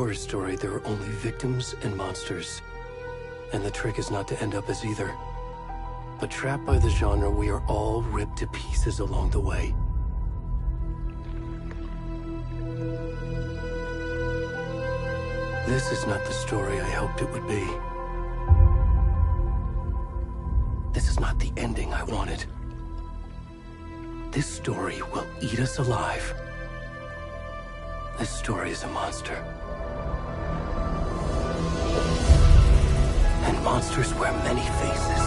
horror story, there are only victims and monsters. And the trick is not to end up as either. But trapped by the genre, we are all ripped to pieces along the way. This is not the story I hoped it would be. This is not the ending I wanted. This story will eat us alive. This story is a monster. And monsters wear many faces.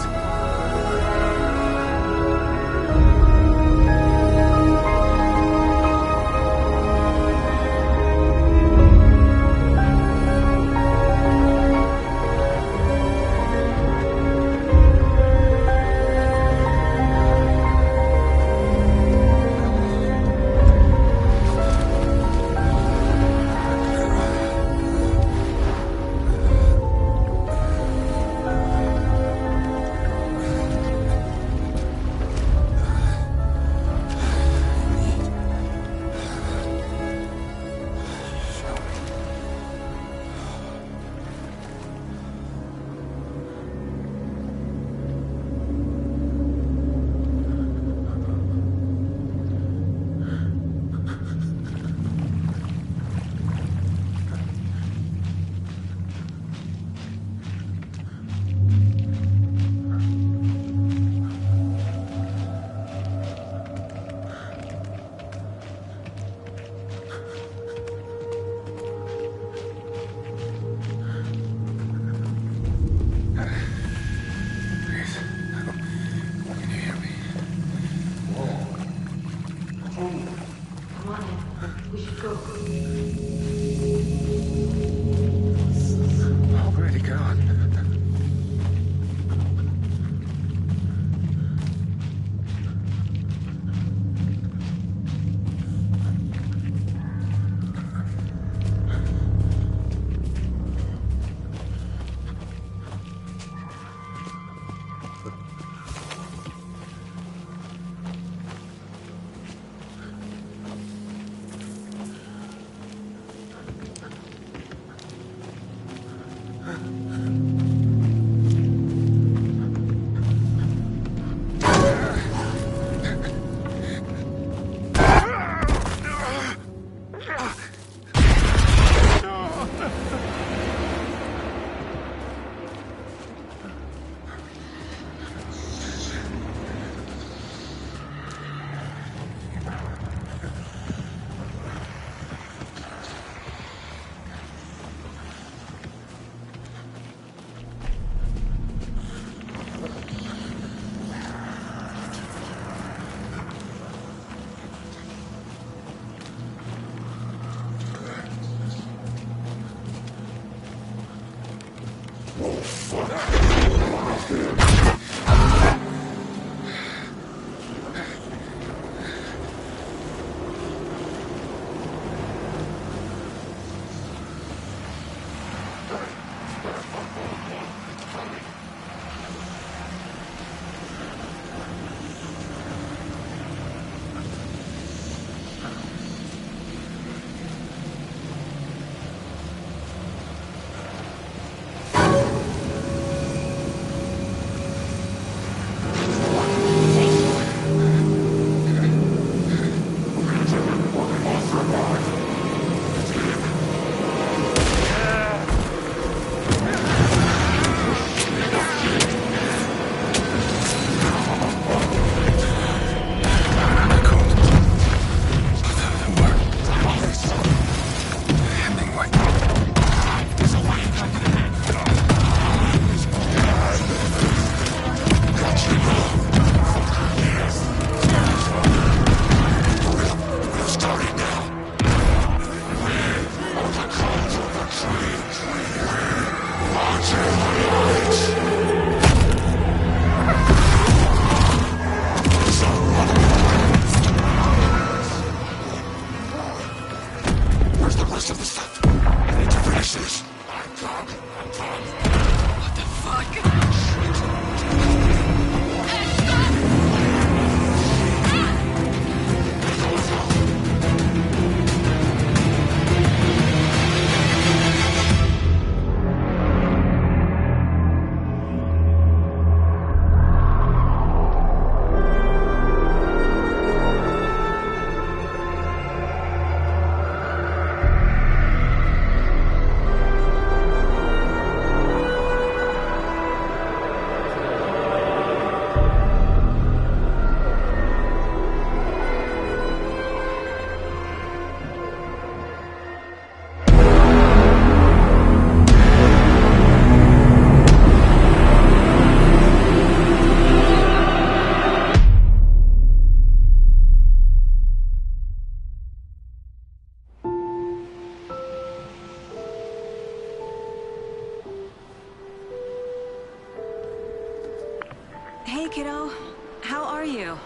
you?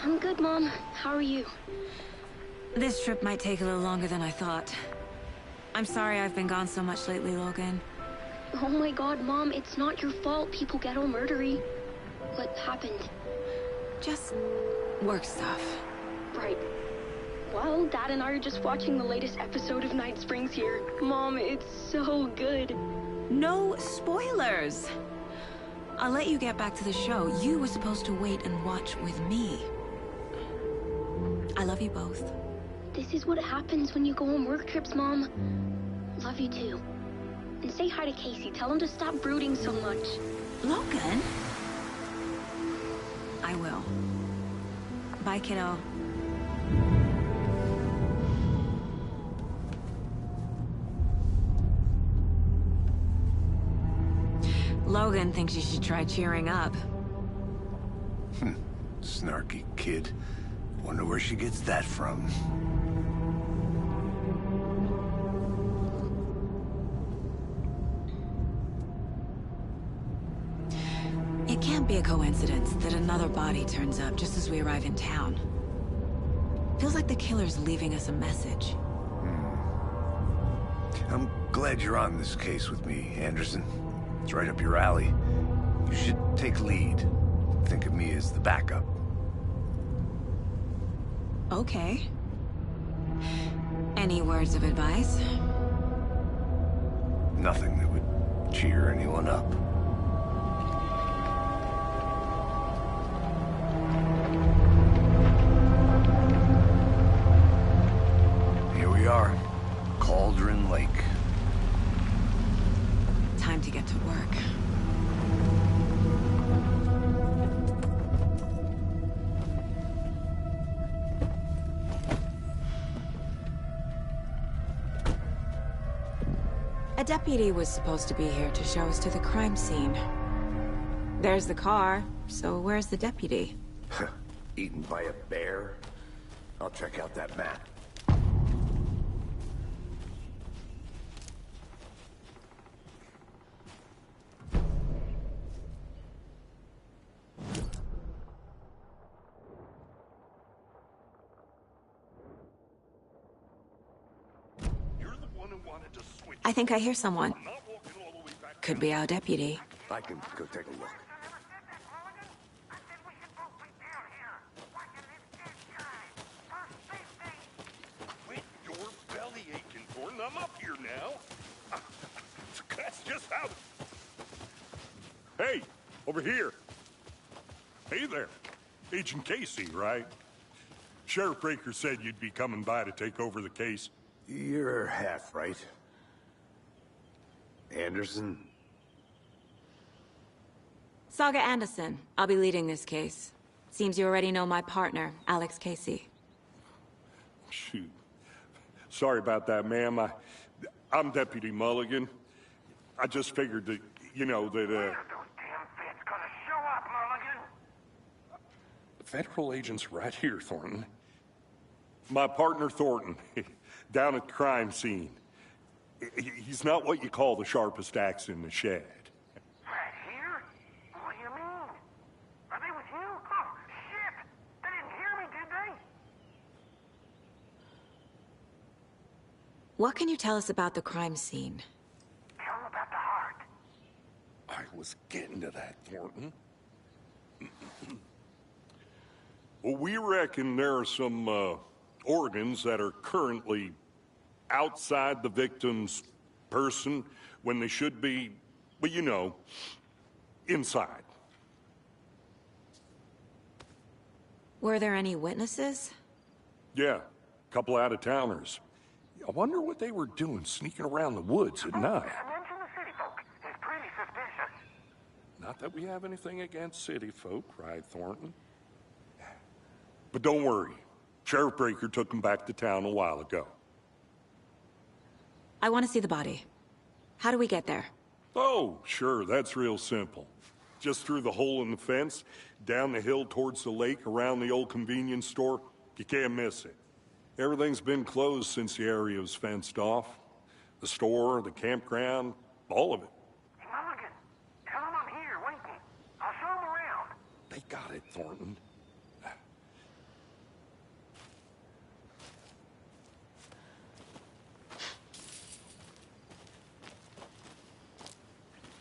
I'm good, Mom. How are you? This trip might take a little longer than I thought. I'm sorry I've been gone so much lately, Logan. Oh my god, Mom, it's not your fault people get all murdery. What happened? Just work stuff. Right. Well, Dad and I are just watching the latest episode of Night Springs here. Mom, it's so good. No spoilers! I'll let you get back to the show. You were supposed to wait and watch with me. I love you both. This is what happens when you go on work trips, Mom. Love you too. And say hi to Casey. Tell him to stop brooding so much. Logan? I will. Bye, kiddo. Logan thinks you should try cheering up. Snarky kid. Wonder where she gets that from. It can't be a coincidence that another body turns up just as we arrive in town. Feels like the killer's leaving us a message. I'm glad you're on this case with me, Anderson. It's right up your alley. You should take lead. Think of me as the backup. Okay. Any words of advice? Nothing that would cheer anyone up. Here we are. Cauldron Lake. Time to get to work. A deputy was supposed to be here to show us to the crime scene. There's the car, so where's the deputy? Eaten by a bear? I'll check out that map. I think I hear someone. Could be our deputy. I can go take a look. Quit your belly aching, Thornton. I'm up here now. That's just how... Hey, over here. Hey there. Agent Casey, right? Sheriff Breaker said you'd be coming by to take over the case. You're half right. Anderson? Saga Anderson. I'll be leading this case. Seems you already know my partner, Alex Casey. Shoot. Sorry about that, ma'am. I'm Deputy Mulligan. I just figured that, you know, that, When are those damn feds gonna show up, Mulligan? Federal agent's right here, Thornton. My partner, Thornton, down at the crime scene. He's not what you call the sharpest axe in the shed. Right here? What do you mean? Are they with you? Oh, shit! They didn't hear me, did they? What can you tell us about the crime scene? Tell them about the heart. I was getting to that, Thornton. Well, we reckon there are some, organs that are currently outside the victim's person when they should be, well, you know, inside. Were there any witnesses? Yeah, a couple out-of-towners. I wonder what they were doing sneaking around the woods at night. Mention the city folk. It's pretty suspicious. Not that we have anything against city folk, right, Thornton? But don't worry. Sheriff Breaker took them back to town a while ago. I want to see the body. How do we get there? Oh, sure, that's real simple. Just through the hole in the fence, down the hill towards the lake, around the old convenience store. You can't miss it. Everything's been closed since the area was fenced off. The store, the campground, all of it. Hey, Mulligan, tell them I'm here waiting. I'll show them around. They got it, Thornton.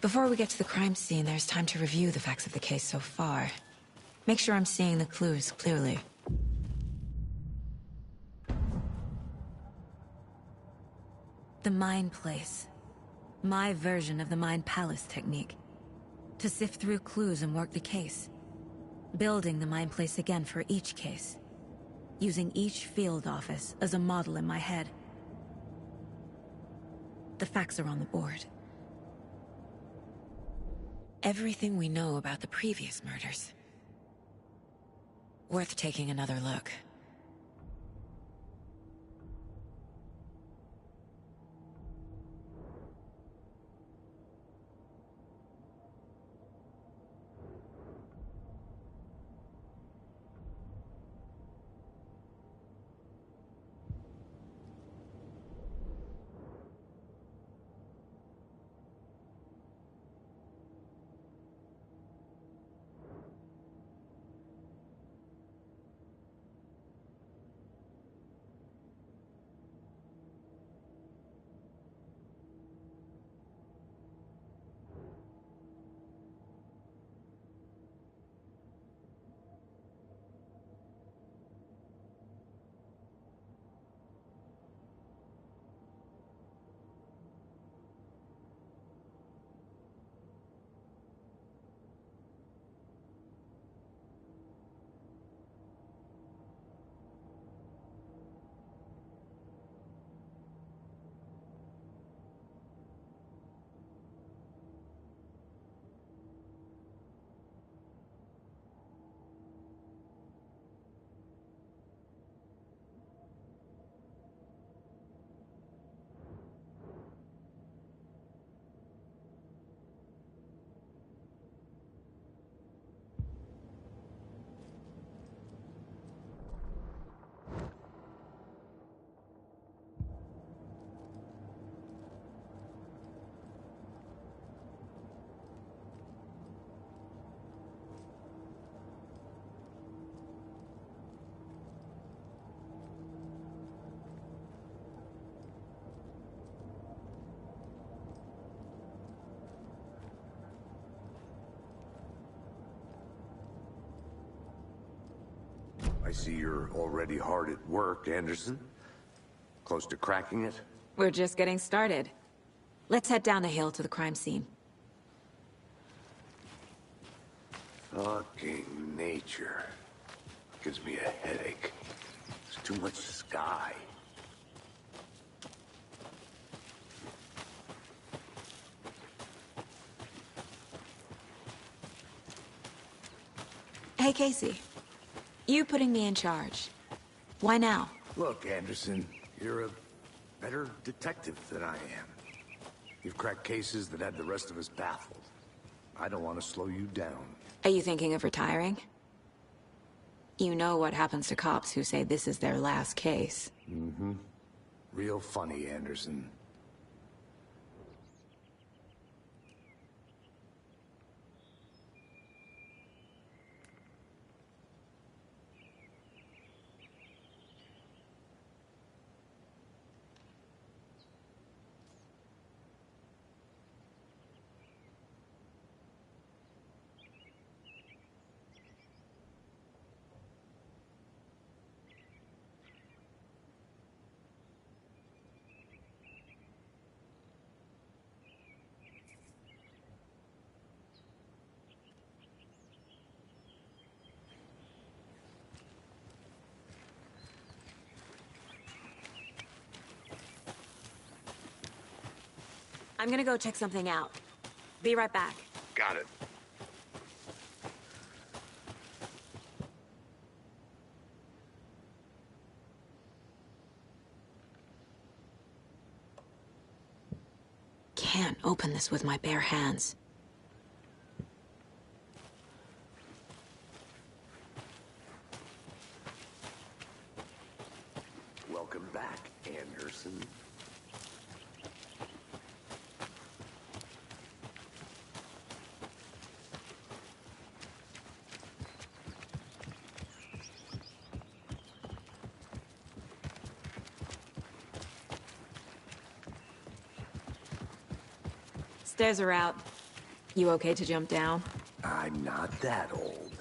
Before we get to the crime scene, there's time to review the facts of the case so far. Make sure I'm seeing the clues clearly. The Mind Place. My version of the Mind Palace technique. To sift through clues and work the case. Building the Mind Place again for each case. Using each field office as a model in my head. The facts are on the board. Everything we know about the previous murders. Worth taking another look. I see you're already hard at work, Anderson. Close to cracking it? We're just getting started. Let's head down the hill to the crime scene. Fucking nature. Gives me a headache. There's too much sky. Hey, Casey. You putting me in charge. Why now? Look, Anderson, you're a better detective than I am. You've cracked cases that had the rest of us baffled. I don't want to slow you down. Are you thinking of retiring? You know what happens to cops who say this is their last case. Mm-hmm. Real funny, Anderson. I'm gonna go check something out. Be right back. Got it. Can't open this with my bare hands. Welcome back, Anderson. Stairs are out. You okay to jump down? I'm not that old.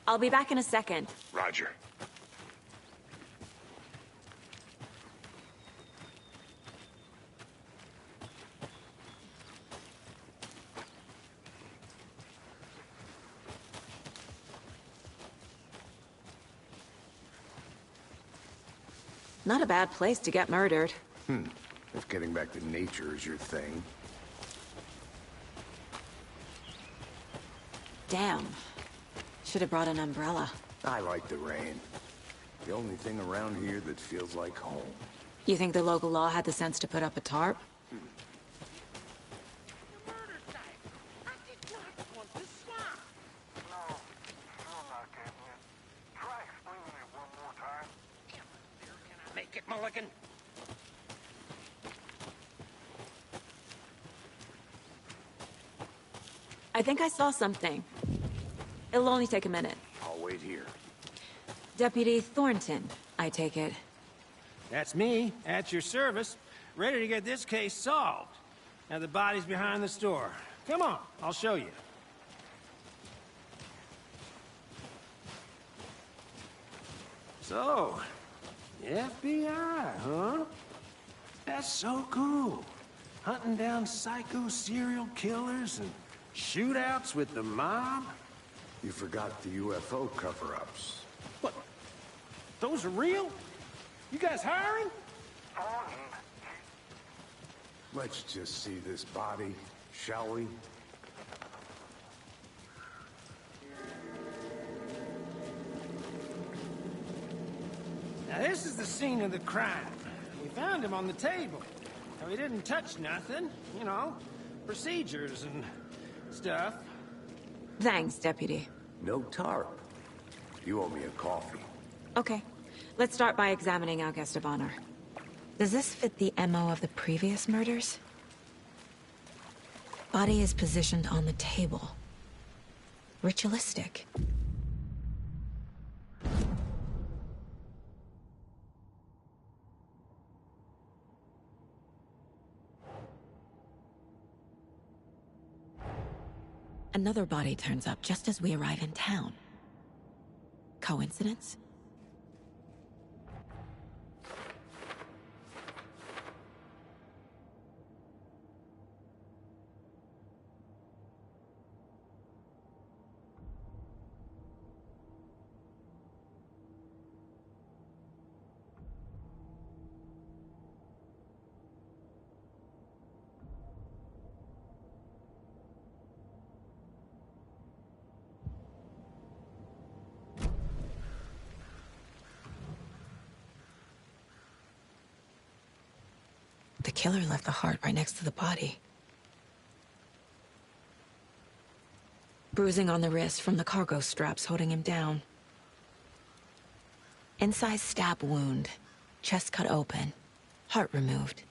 I'll be back in a second. Roger. Not a bad place to get murdered. If getting back to nature is your thing. Damn. Should have brought an umbrella. I like the rain. The only thing around here that feels like home. You think the local law had the sense to put up a tarp? No, still not getting it. Try explaining it one more time. Make it, Mulligan. I think I saw something. It'll only take a minute. I'll wait here. Deputy Thornton, I take it. That's me, at your service, ready to get this case solved. Now the body's behind the store. Come on, I'll show you. So, the FBI, huh? That's so cool. Hunting down psycho serial killers and shootouts with the mob. You forgot the UFO cover-ups. What? Those are real? You guys hiring? Thornton, Let's just see this body, shall we? Now this is the scene of the crime. We found him on the table. Now he didn't touch nothing, you know, procedures and stuff. Thanks, Deputy. No tarp. You owe me a coffee. Okay. Let's start by examining our guest of honor. Does this fit the MO of the previous murders? Body is positioned on the table. Ritualistic. Another body turns up just as we arrive in town. Coincidence? The killer left the heart right next to the body. Bruising on the wrist from the cargo straps holding him down. Incised stab wound. Chest cut open. Heart removed.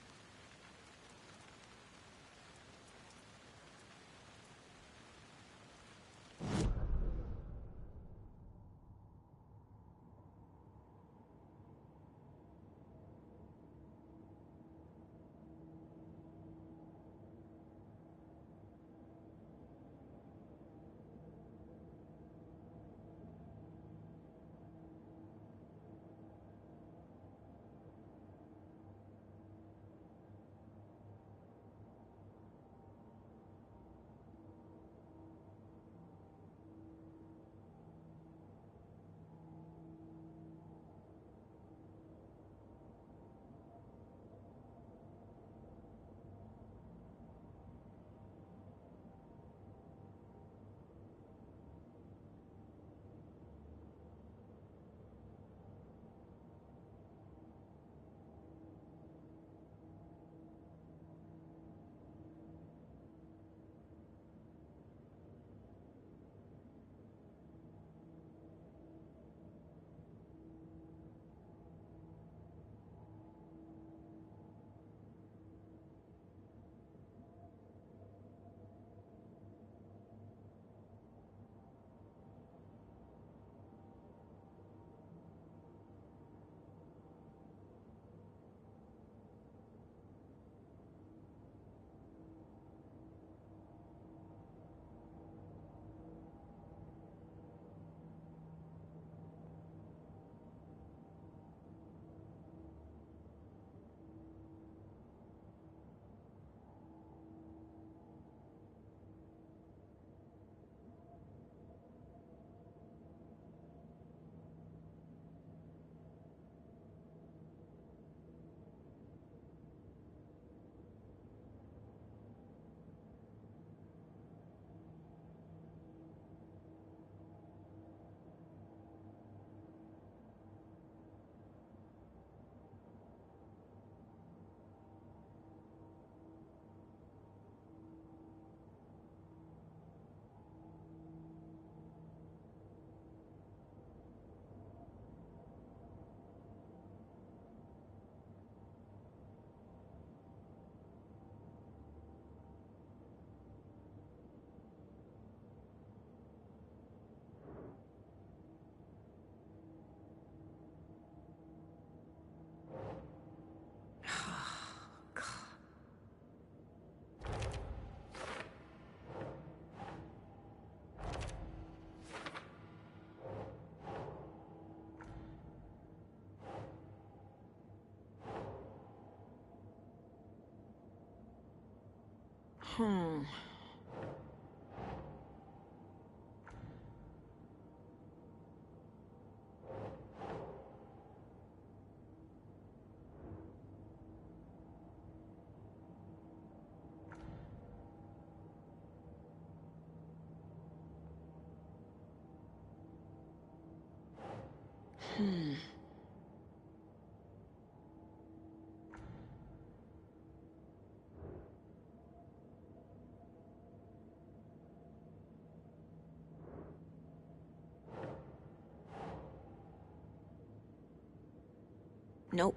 Nope.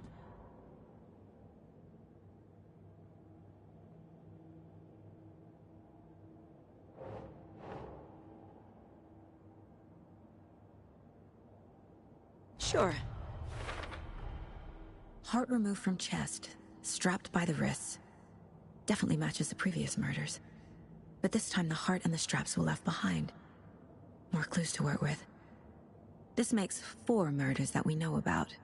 Sure. Heart removed from chest, strapped by the wrists. Definitely matches the previous murders. But this time the heart and the straps were left behind. More clues to work with. This makes 4 murders that we know about.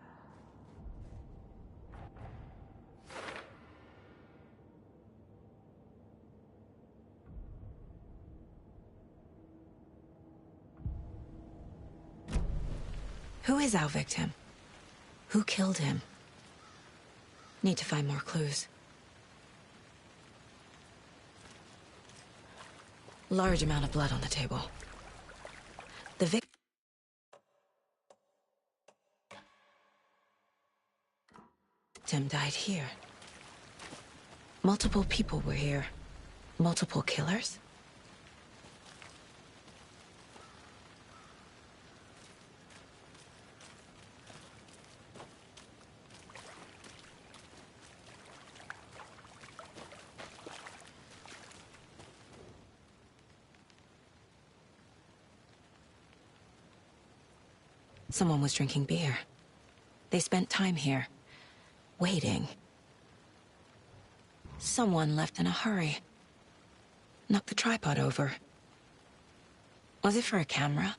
Who is our victim? Who killed him? Need to find more clues. Large amount of blood on the table. The victim died here. Multiple people were here. Multiple killers? Someone was drinking beer. They spent time here, waiting. Someone left in a hurry. Knocked the tripod over. Was it for a camera?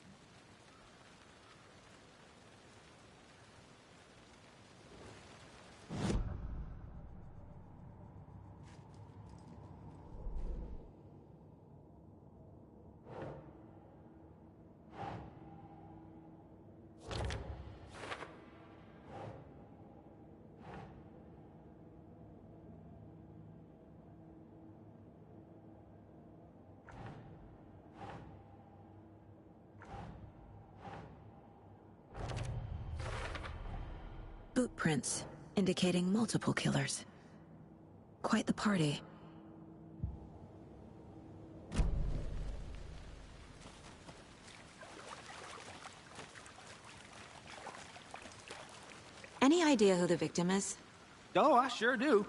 Boot prints, indicating multiple killers. Quite the party. Any idea who the victim is? Oh, I sure do.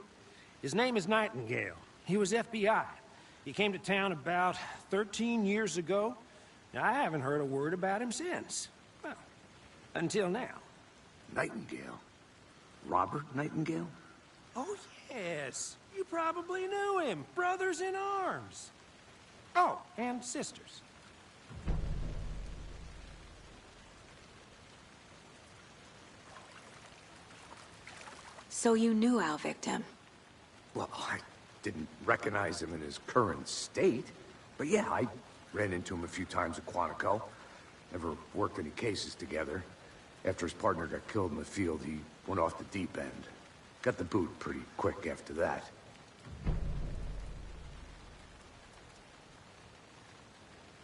His name is Nightingale. He was FBI. He came to town about 13 years ago. Now, I haven't heard a word about him since. Well, until now. Nightingale? Robert Nightingale? Oh, yes. You probably knew him. Brothers in arms. Oh, and sisters. So you knew our victim? Well, I didn't recognize him in his current state. But yeah, I ran into him a few times at Quantico. Never worked any cases together. After his partner got killed in the field, he went off the deep end. Got the boot pretty quick after that.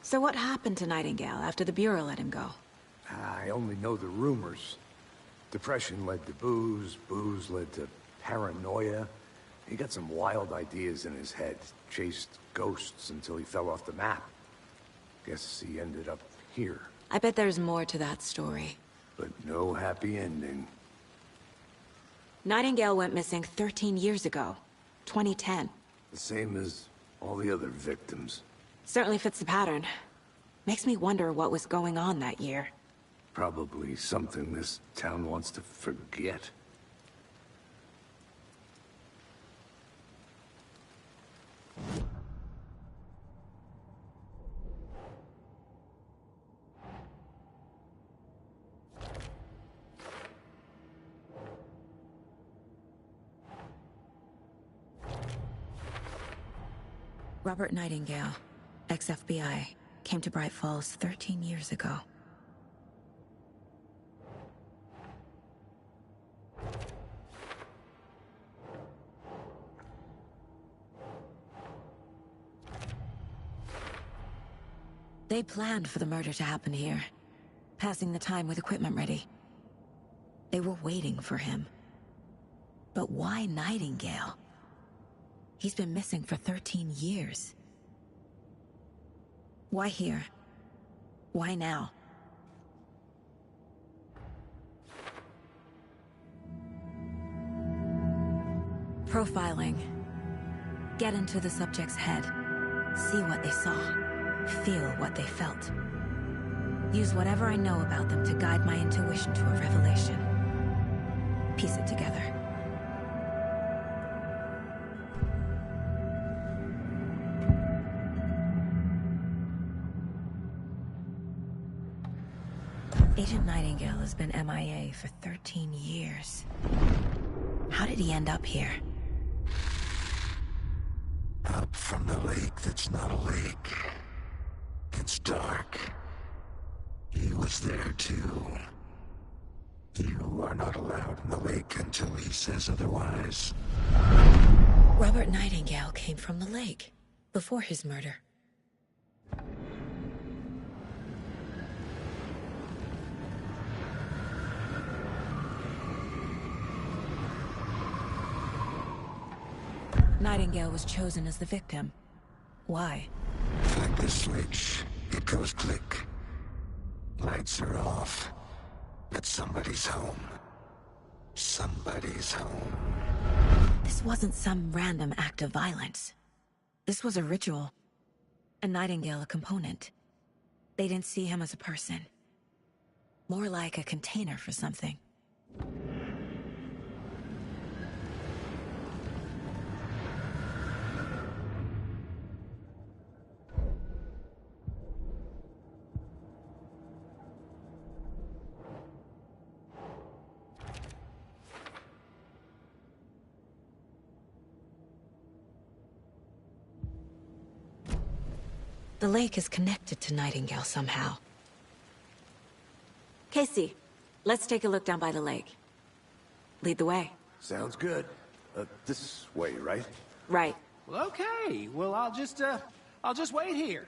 So what happened to Nightingale after the Bureau let him go? I only know the rumors. Depression led to booze, booze led to paranoia. He got some wild ideas in his head, chased ghosts until he fell off the map. Guess he ended up here. I bet there's more to that story. But no happy ending. Nightingale went missing 13 years ago. 2010. The same as all the other victims. Certainly fits the pattern. Makes me wonder what was going on that year. Probably something this town wants to forget. Robert Nightingale, ex-FBI, came to Bright Falls 13 years ago. They planned for the murder to happen here, passing the time with equipment ready. They were waiting for him. But why Nightingale? He's been missing for 13 years. Why here? Why now? Profiling. Get into the subject's head. See what they saw. Feel what they felt. Use whatever I know about them to guide my intuition to a revelation. Piece it together. Agent Nightingale has been MIA for 13 years. How did he end up here? Up from the lake that's not a lake. It's dark. He was there too. You are not allowed in the lake until he says otherwise. Robert Nightingale came from the lake, before his murder. Nightingale was chosen as the victim. Why? Flick the switch. It goes click. Lights are off. But somebody's home. Somebody's home. This wasn't some random act of violence. This was a ritual. A Nightingale a component. They didn't see him as a person. More like a container for something. The lake is connected to Nightingale somehow. Casey, let's take a look down by the lake. Lead the way. Sounds good. This way, right? Right. Well, okay. Well, I'll just wait here.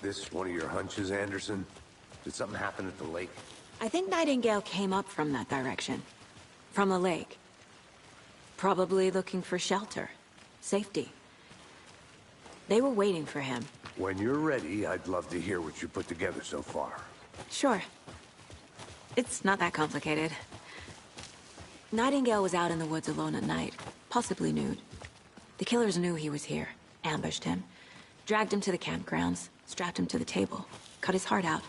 This one of your hunches, Anderson? Did something happen at the lake? I think Nightingale came up from that direction. From the lake. Probably looking for shelter. Safety. They were waiting for him. When you're ready, I'd love to hear what you put together so far. Sure. It's not that complicated. Nightingale was out in the woods alone at night, possibly nude. The killers knew he was here, ambushed him, dragged him to the campgrounds, strapped him to the table, cut his heart out.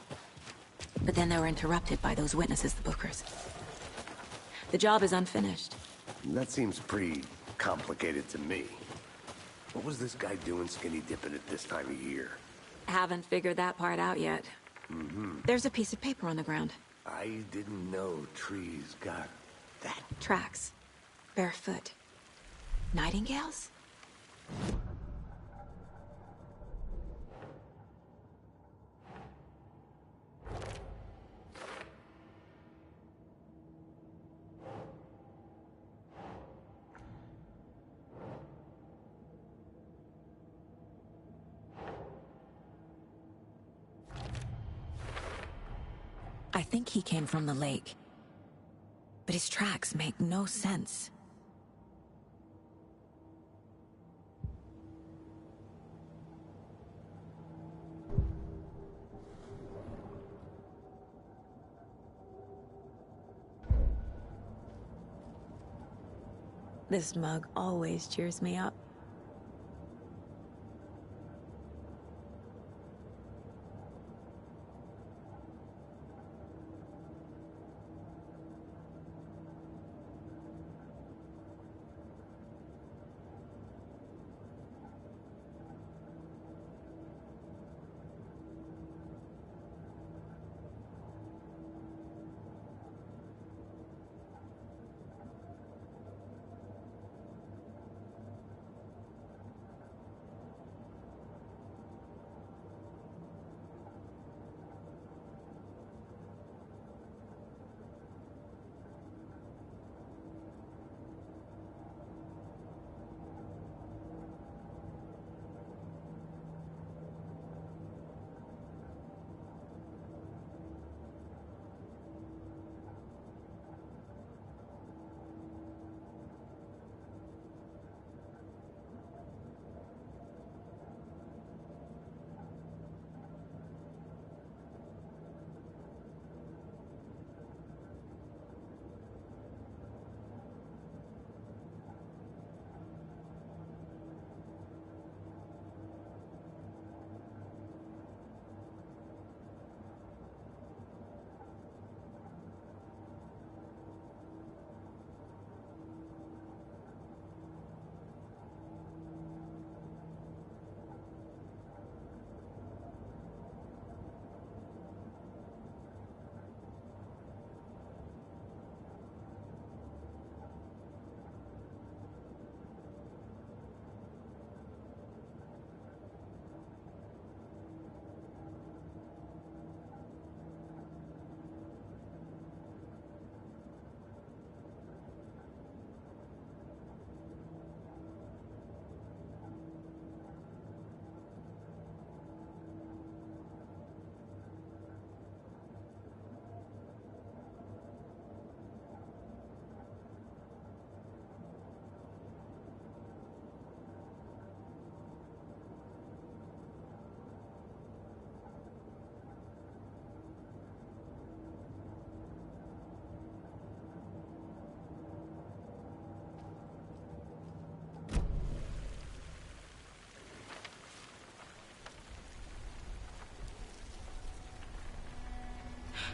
But then they were interrupted by those witnesses, the Bookers. The job is unfinished. That seems pretty complicated to me. What was this guy doing skinny dipping at this time of year? Haven't figured that part out yet. There's a piece of paper on the ground. I didn't know trees got that. Tracks. Barefoot. Nightingales? I think he came from the lake. But his tracks make no sense. This mug always cheers me up.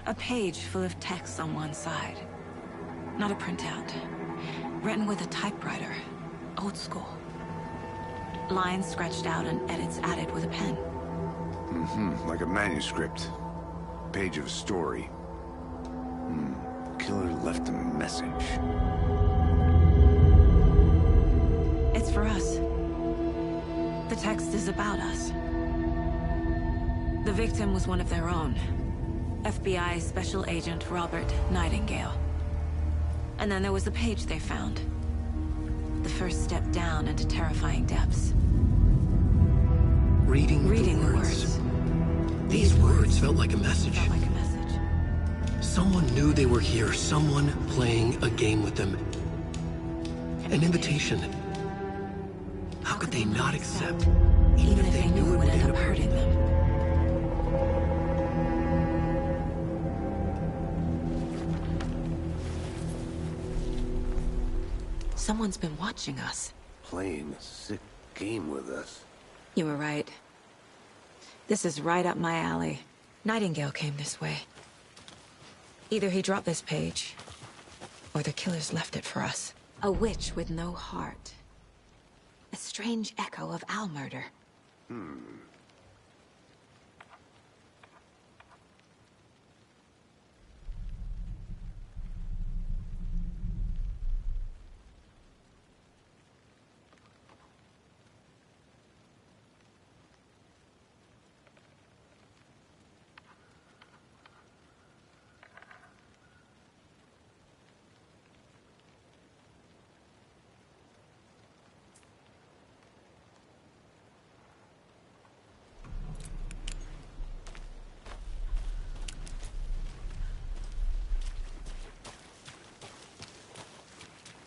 A page full of text on one side. Not a printout. Written with a typewriter. Old school. Lines scratched out and edits added with a pen. Like a manuscript. Page of a story. Killer left a message. It's for us. The text is about us. The victim was one of their own. FBI Special Agent Robert Nightingale. And then there was the page they found. The first step down into terrifying depths. Reading the the words. These words felt like a message. Felt like a message. Someone knew they were here, someone playing a game with them. An invitation. How could they not accept, Even if they knew it would end up hurting them. Someone's been watching us. Playing a sick game with us. You were right. This is right up my alley. Nightingale came this way. Either he dropped this page, or the killers left it for us. A witch with no heart. A strange echo of owl murder.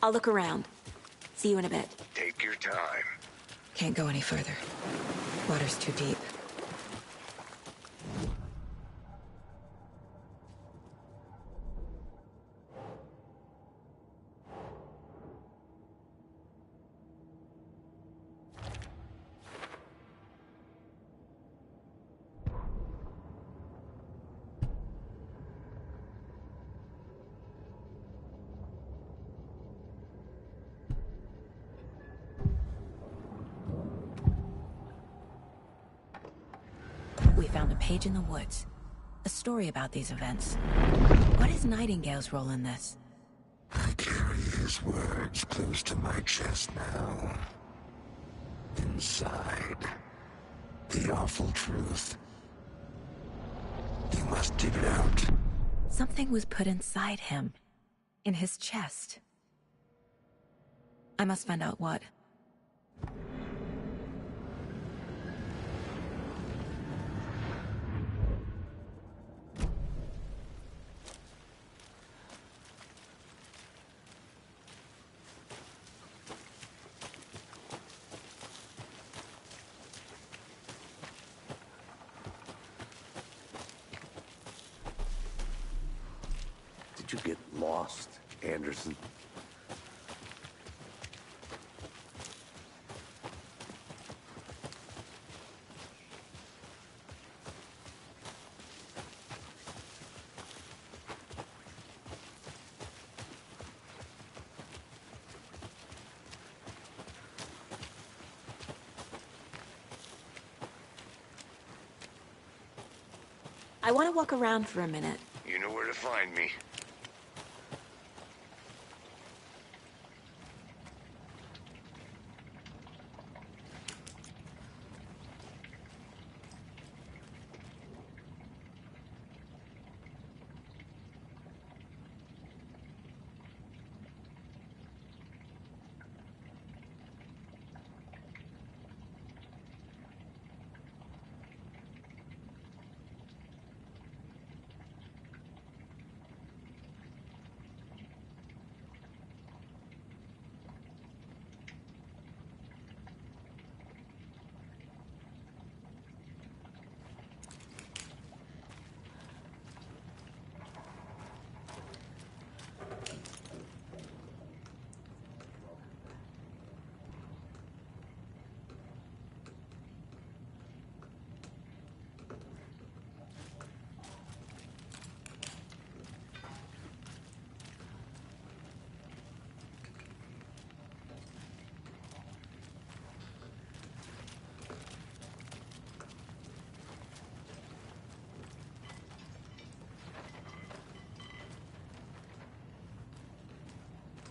I'll look around. See you in a bit. Take your time. Can't go any further. Water's too deep. We found a page in the woods. A story about these events. What is Nightingale's role in this? I carry his words close to my chest now. Inside, the awful truth. You must dig it out. Something was put inside him. In his chest. I must find out what. Did you get lost, Anderson? I want to walk around for a minute. You know where to find me.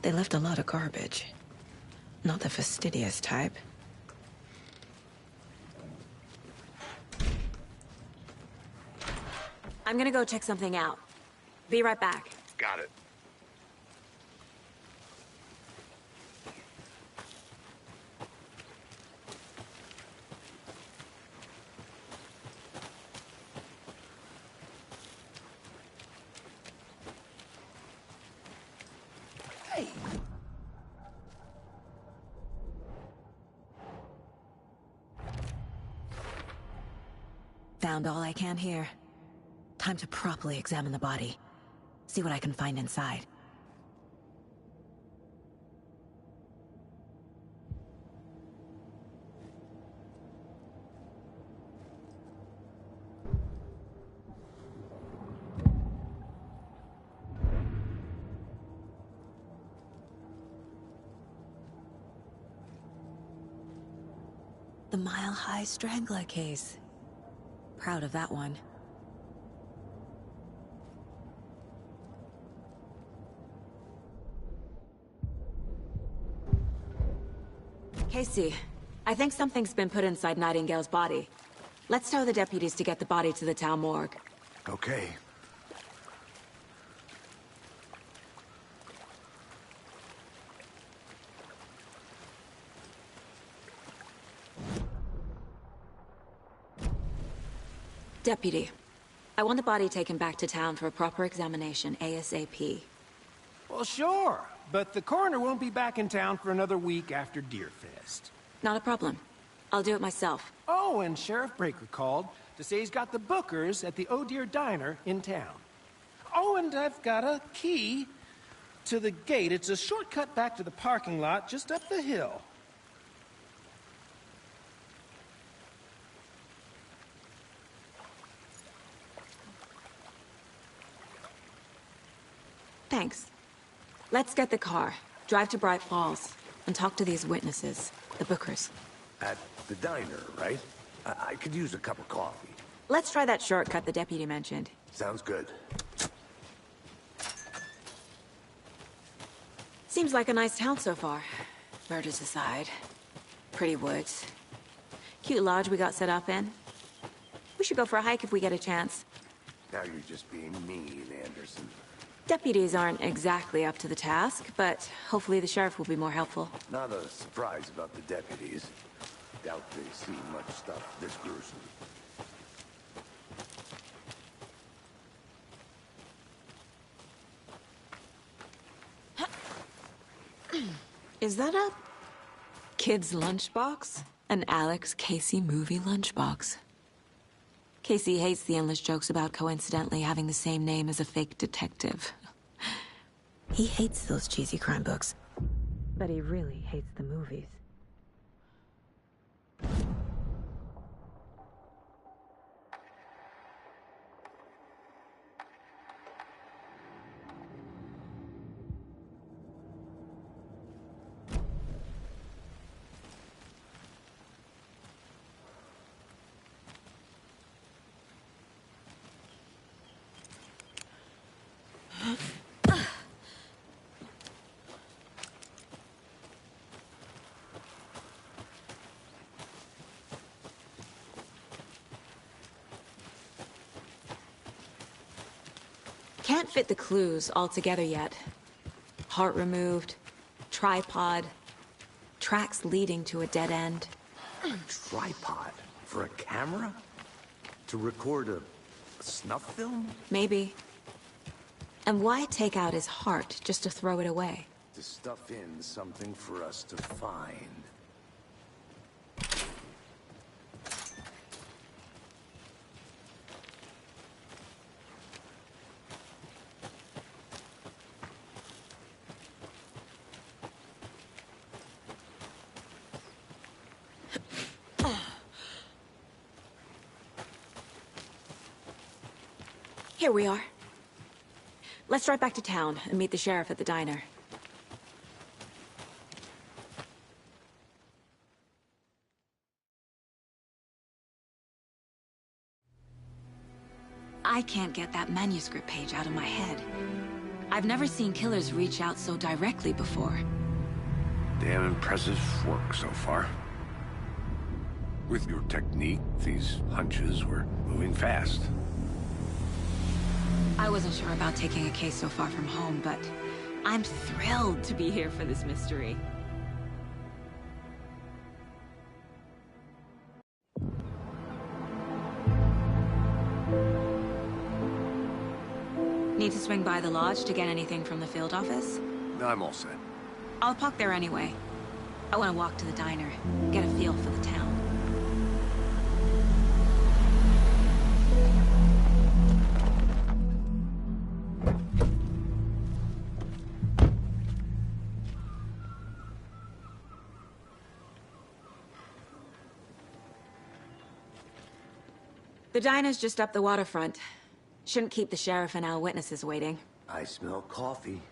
They left a lot of garbage. Not the fastidious type. I'm gonna go check something out. Be right back. Got it. sound all I can hear. Time to properly examine the body. See what I can find inside. The Mile High Strangler case. Proud of that one. Casey, I think something's been put inside Nightingale's body. Let's tell the deputies to get the body to the town morgue. Okay. Deputy, I want the body taken back to town for a proper examination, ASAP. Well, sure, but the coroner won't be back in town for another week after Deerfest. Not a problem. I'll do it myself. Oh, and Sheriff Breaker called to say he's got the Bookers at the Oh Dear Diner in town. Oh, and I've got a key to the gate. It's a shortcut back to the parking lot just up the hill. Thanks. Let's get the car, drive to Bright Falls, and talk to these witnesses, the Bookers. At the diner, right? I could use a cup of coffee. Let's try that shortcut the deputy mentioned. Sounds good. Seems like a nice town so far. Murders aside. Pretty woods. Cute lodge we got set up in. We should go for a hike if we get a chance. Now you're just being mean, Anderson. Deputies aren't exactly up to the task, but hopefully the sheriff will be more helpful. Not a surprise about the deputies. Doubt they see much stuff this gruesome. Is that a kid's lunchbox? An Alex Casey movie lunchbox. Casey hates the endless jokes about coincidentally having the same name as a fake detective. He hates those cheesy crime books. But he really hates the movies. Can't fit the clues all together yet. Heart removed, tripod, tracks leading to a dead end. A tripod? For a camera? To record a snuff film? Maybe. And why take out his heart just to throw it away? To stuff in something for us to find. Here we are. Let's drive back to town and meet the sheriff at the diner. I can't get that manuscript page out of my head. I've never seen killers reach out so directly before. Damn impressive work so far. With your technique, these hunches were moving fast. I wasn't sure about taking a case so far from home, but I'm thrilled to be here for this mystery. Need to swing by the lodge to get anything from the field office? I'm all set. I'll park there anyway. I want to walk to the diner, get a feel for the town. The diner's just up the waterfront. Shouldn't keep the sheriff and our witnesses waiting. I smell coffee.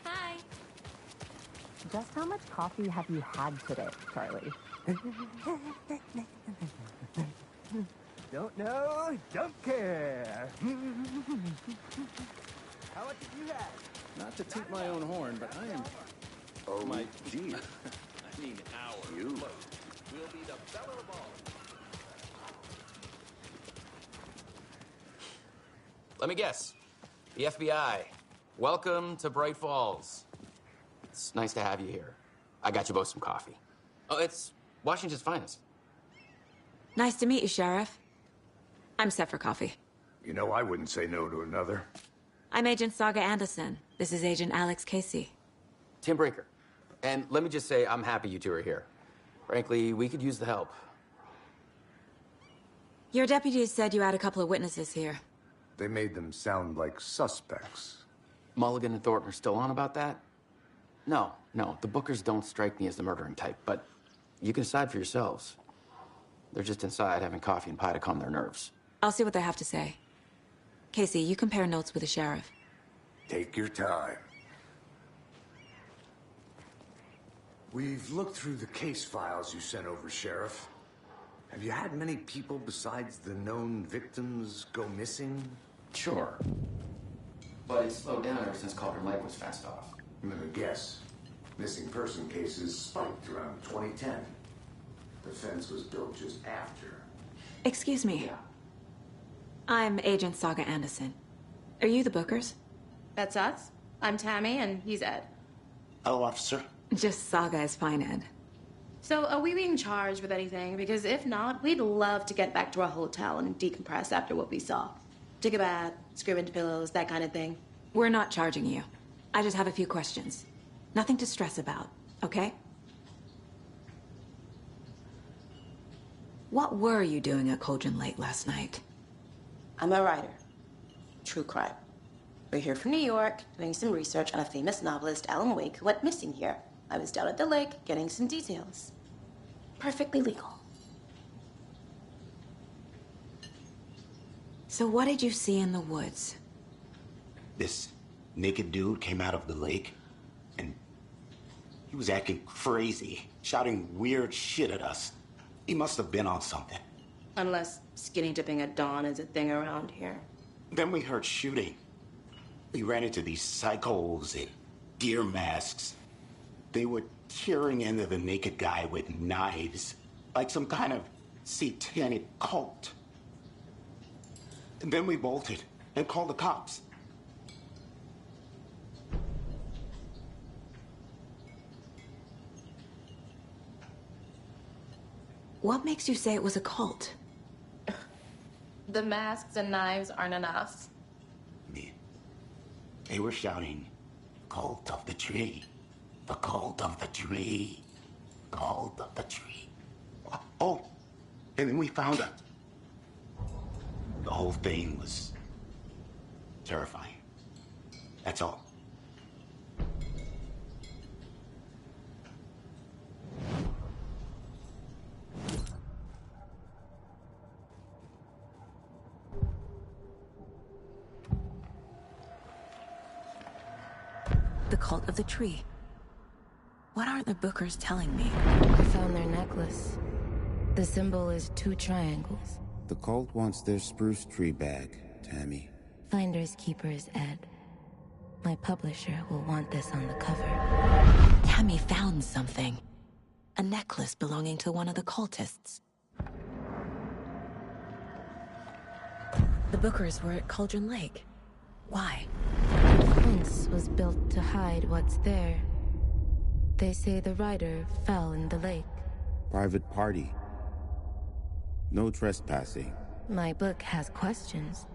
Hi. Just how much coffee have you had today, Charlie? Don't know, don't care. How much did you have? Not to toot my own horn, but I am... Oh, my dear. I mean, our You. float will be the belle of all. Let me guess. The FBI. Welcome to Bright Falls. It's nice to have you here. I got you both some coffee. Oh, it's Washington's finest. Nice to meet you, Sheriff. I'm set for coffee. You know, I wouldn't say no to another. I'm Agent Saga Anderson. This is Agent Alex Casey. Tim Brinker. And let me just say, I'm happy you two are here. Frankly, we could use the help. Your deputies said you had a couple of witnesses here. They made them sound like suspects. Mulligan and Thornton are still on about that? No, the Bookers don't strike me as the murdering type, but you can decide for yourselves. They're just inside having coffee and pie to calm their nerves. I'll see what they have to say. Casey, you compare notes with the sheriff. Take your time. We've looked through the case files you sent over, Sheriff. Have you had many people besides the known victims go missing? Sure. But it's slowed down ever since Cauldron Lake was fenced off. Let me guess. Missing person cases spiked around 2010. The fence was built just after. Excuse me. Yeah. I'm Agent Saga Anderson. Are you the Bookers? That's us. I'm Tammy, and he's Ed. Hello, officer. Just Saga is fine, Ed. So, are we being charged with anything? Because if not, we'd love to get back to our hotel and decompress after what we saw. Take a bath, scream into pillows, that kind of thing. We're not charging you. I just have a few questions. Nothing to stress about, okay? What were you doing at Cauldron Lake last night? I'm a writer. True crime. We're here from New York, doing some research on a famous novelist, Alan Wake, who went missing here. I was down at the lake, getting some details. Perfectly legal. So what did you see in the woods? This naked dude came out of the lake, and he was acting crazy, shouting weird shit at us. He must have been on something. Unless skinny dipping at dawn is a thing around here. Then we heard shooting. We ran into these psychos in deer masks. They were tearing into the naked guy with knives, like some kind of satanic cult. And then we bolted and called the cops. What makes you say it was a cult? The masks and knives aren't enough. They were shouting, "Cult of the tree, the cult of the tree, cult of the tree." Oh, and then we found her. The whole thing was terrifying. That's all. The cult of the tree. What aren't the Bookers telling me? I found their necklace. The symbol is 2 triangles. The cult wants their spruce tree back, Tammy. Finders keepers, Ed. My publisher will want this on the cover. Tammy found something. A necklace belonging to one of the cultists. The Bookers were at Cauldron Lake. Why? The fence was built to hide what's there. They say the writer fell in the lake. Private party. No trespassing. My book has questions.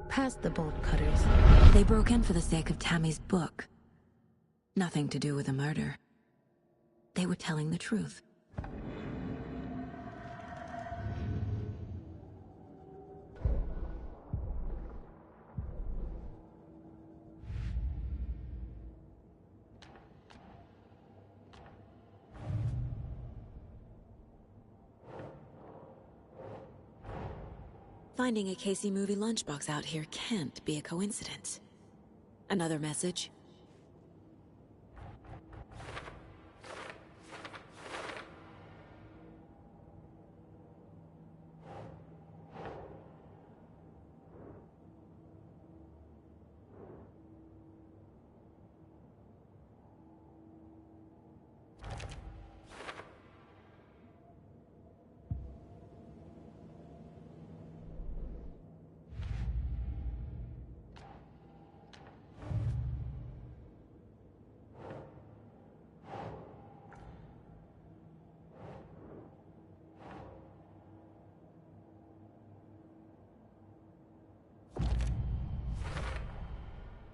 Past the bolt cutters. They broke in for the sake of Tammy's book. Nothing to do with a murder. They were telling the truth. Finding a Casey movie lunchbox out here can't be a coincidence. Another message?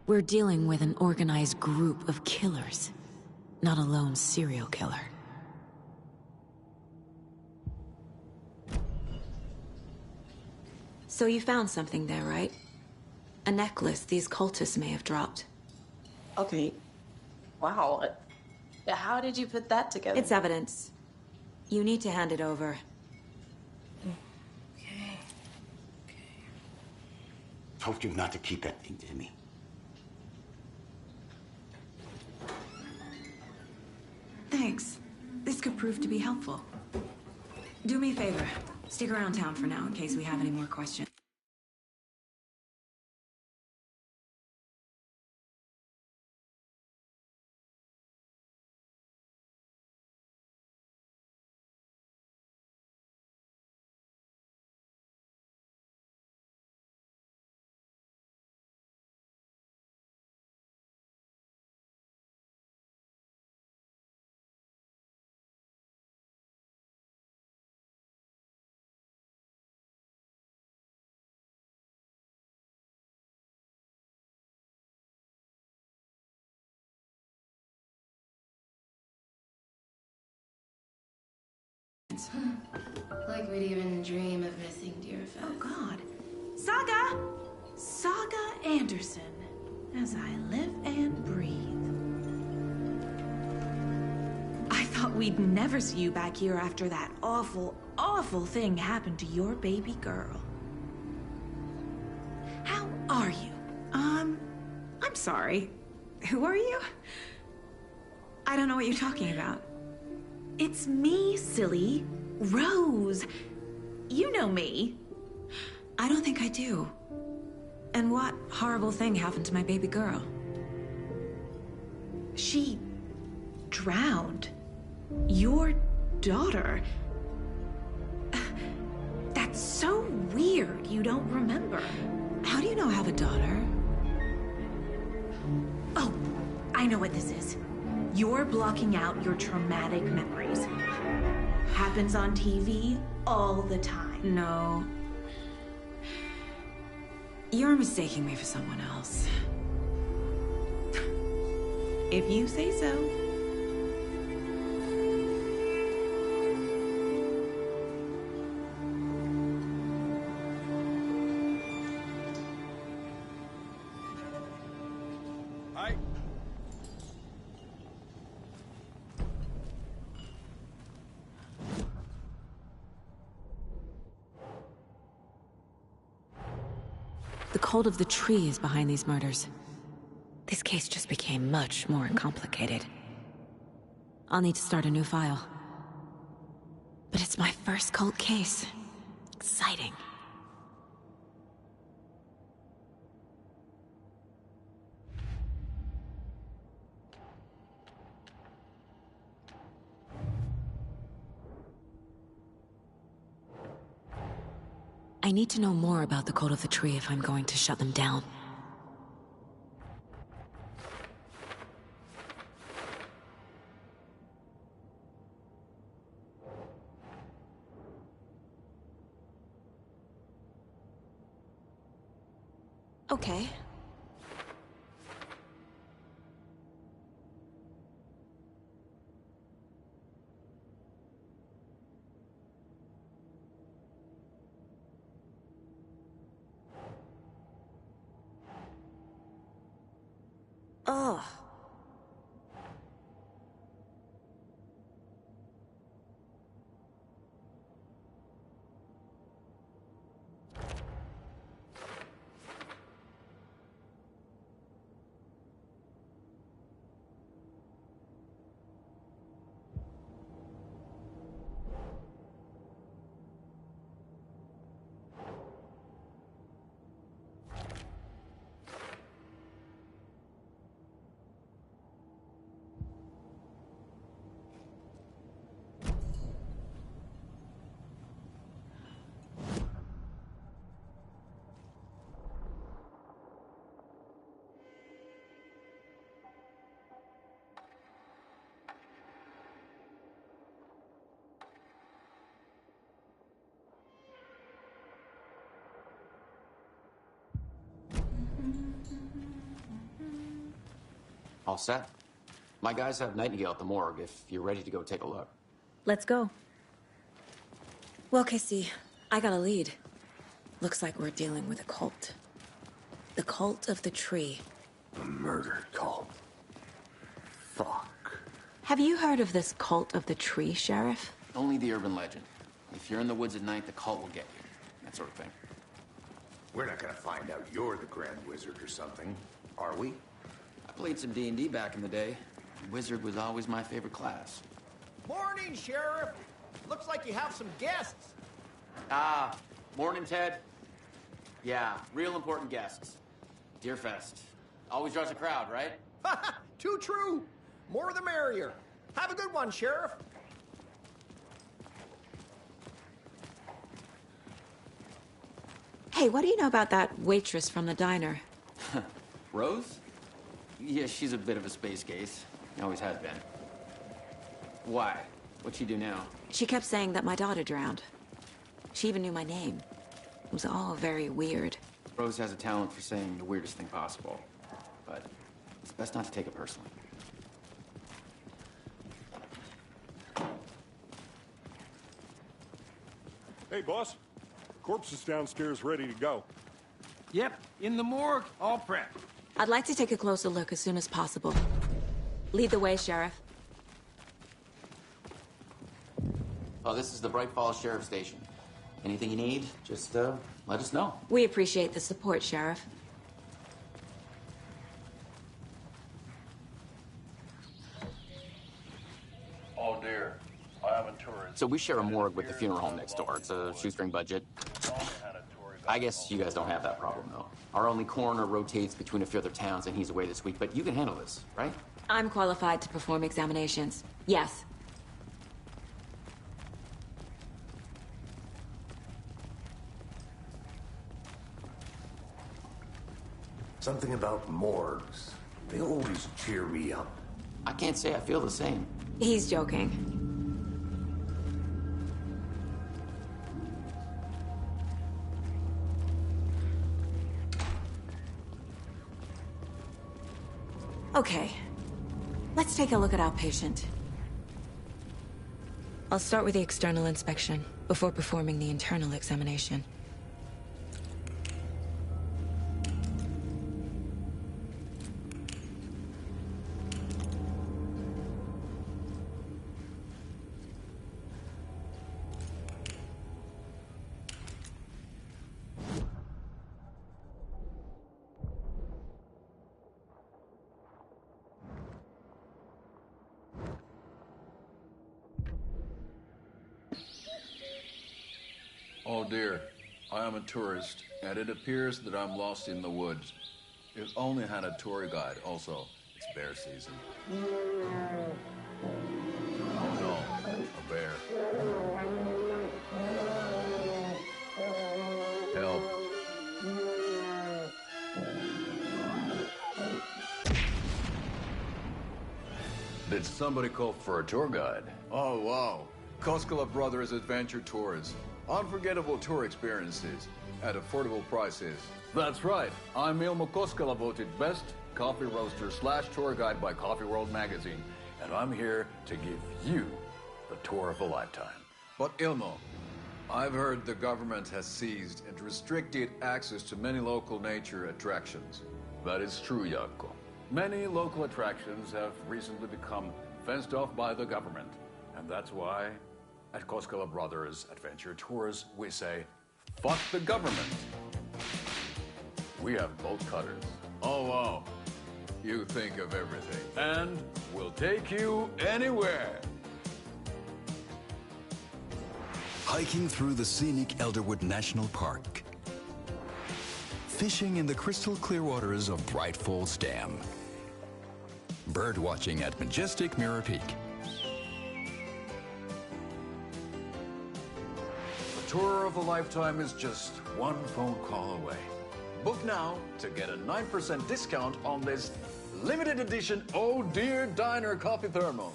We're dealing with an organized group of killers, not a lone serial killer. So you found something there, right? A necklace these cultists may have dropped. Okay. Wow. How did you put that together? It's evidence. You need to hand it over. Okay. Told you not to keep that thing to me. Thanks. This could prove to be helpful. Do me a favor. Stick around town for now in case we have any more questions. Like we'd even dream of missing dear Fez. Oh, God. Saga! Saga Anderson. As I live and breathe. I thought we'd never see you back here after that awful, awful thing happened to your baby girl. How are you? I'm sorry. Who are you? I don't know what you're talking about. It's me, silly. Rose. You know me. I don't think I do. And what horrible thing happened to my baby girl? She drowned. Your daughter. That's so weird you don't remember. How do you know I have a daughter? Oh, I know what this is. You're blocking out your traumatic memories. Happens on TV all the time. No. You're mistaking me for someone else. If you say so. Hi. The cult of the tree is behind these murders. This case just became much more complicated. I'll need to start a new file. But it's my first cult case. Exciting. I need to know more about the cult of the tree if I'm going to shut them down. Okay. Ugh. All set? My guys have Nightingale at the morgue if you're ready to go take a look. Let's go. Well, Casey, I got a lead. Looks like we're dealing with a cult. The cult of the tree. A murder cult. Fuck. Have you heard of this cult of the tree, Sheriff? Only the urban legend. If you're in the woods at night, the cult will get you. That sort of thing. We're not gonna find out you're the Grand Wizard or something, are we? I played some D&D back in the day. Wizard was always my favorite class. Morning, Sheriff. Looks like you have some guests. Ah, morning, Ted. Yeah, real important guests. Deerfest. Always draws a crowd, right? Too true. More the merrier. Have a good one, Sheriff. Hey, what do you know about that waitress from the diner? Rose? Yeah, she's a bit of a space case. Always has been. Why? What'd she do now? She kept saying that my daughter drowned. She even knew my name. It was all very weird. Rose has a talent for saying the weirdest thing possible. But it's best not to take it personally. Hey, boss. Corpse is downstairs ready to go. Yep, in the morgue, all prepped. I'd like to take a closer look as soon as possible. Lead the way, Sheriff. Oh, this is the Bright Falls Sheriff Station. Anything you need, just let us know. We appreciate the support, Sheriff. Oh dear, I am a tourist. So we share a morgue with the funeral home next door. It's a shoestring budget. I guess you guys don't have that problem, though. Our only coroner rotates between a few other towns, and he's away this week, but you can handle this, right? I'm qualified to perform examinations. Yes. Something about morgues. They always cheer me up. I can't say I feel the same. He's joking. Okay. Let's take a look at our patient. I'll start with the external inspection before performing the internal examination. Oh dear, I am a tourist, and it appears that I'm lost in the woods. If only had a tour guide. Also, it's bear season. Oh no, a bear. Help. Did somebody call for a tour guide? Oh wow, Koskela Brothers Adventure Tours. Unforgettable tour experiences at affordable prices. That's right. I'm Ilmo Koskela, voted best coffee roaster / tour guide by Coffee World magazine. And I'm here to give you the tour of a lifetime. But Ilmo, I've heard the government has seized and restricted access to many local nature attractions. That is true, Jaakko. Many local attractions have recently become fenced off by the government. And that's why at Koskela Brothers Adventure Tours, we say, fuck the government. We have bolt cutters. Oh, wow. You think of everything. And we'll take you anywhere. Hiking through the scenic Elderwood National Park. Fishing in the crystal clear waters of Bright Falls Dam. Bird watching at majestic Mirror Peak. Tour of a lifetime is just one phone call away. Book now to get a 9% discount on this limited edition Oh Dear Diner coffee thermos.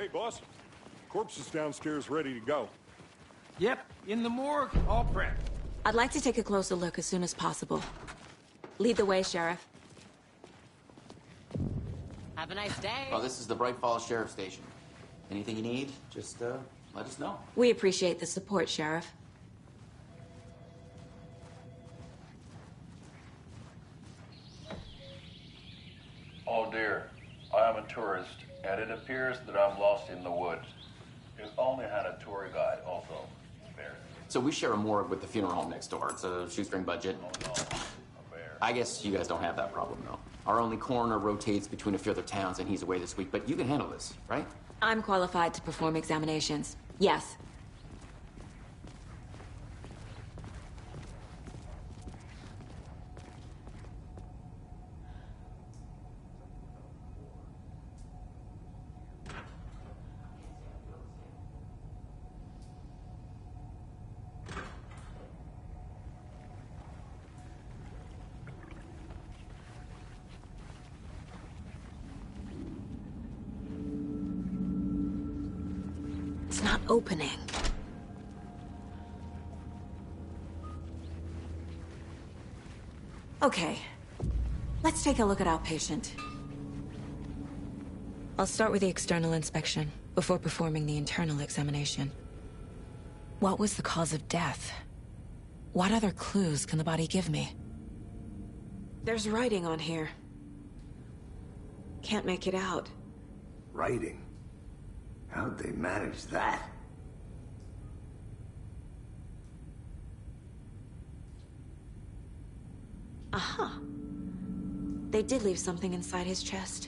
Hey, boss. Corpse is downstairs ready to go. Yep, in the morgue, all prepped. I'd like to take a closer look as soon as possible. Lead the way, Sheriff. Have a nice day. Oh, this is the Bright Falls Sheriff Station. Anything you need, just let us know. We appreciate the support, Sheriff. Oh dear, I am a tourist, and it appears that I'm lost in the woods. You only had a tour guide, also. Bear. So we share a morgue with the funeral home next door. It's a shoestring budget. Oh no, a bear. I guess you guys don't have that problem, though. Our only coroner rotates between a few other towns, and he's away this week, but you can handle this, right? I'm qualified to perform examinations. Yes. It's not opening. Okay. Let's take a look at our patient. I'll start with the external inspection before performing the internal examination. What was the cause of death? What other clues can the body give me? There's writing on here. Can't make it out. Writing? How'd they manage that? Aha. They did leave something inside his chest.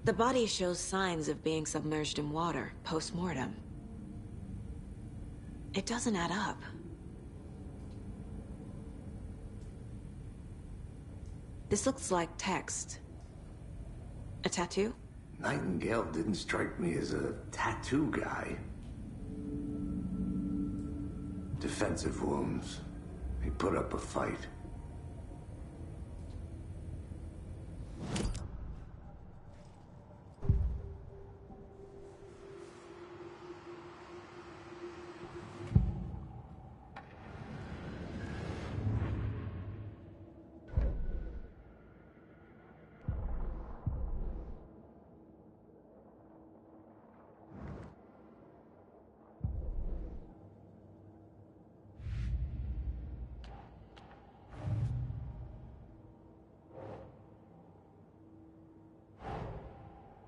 The body shows signs of being submerged in water, post-mortem. It doesn't add up. This looks like text. A tattoo? Nightingale didn't strike me as a tattoo guy. Defensive wounds. He put up a fight.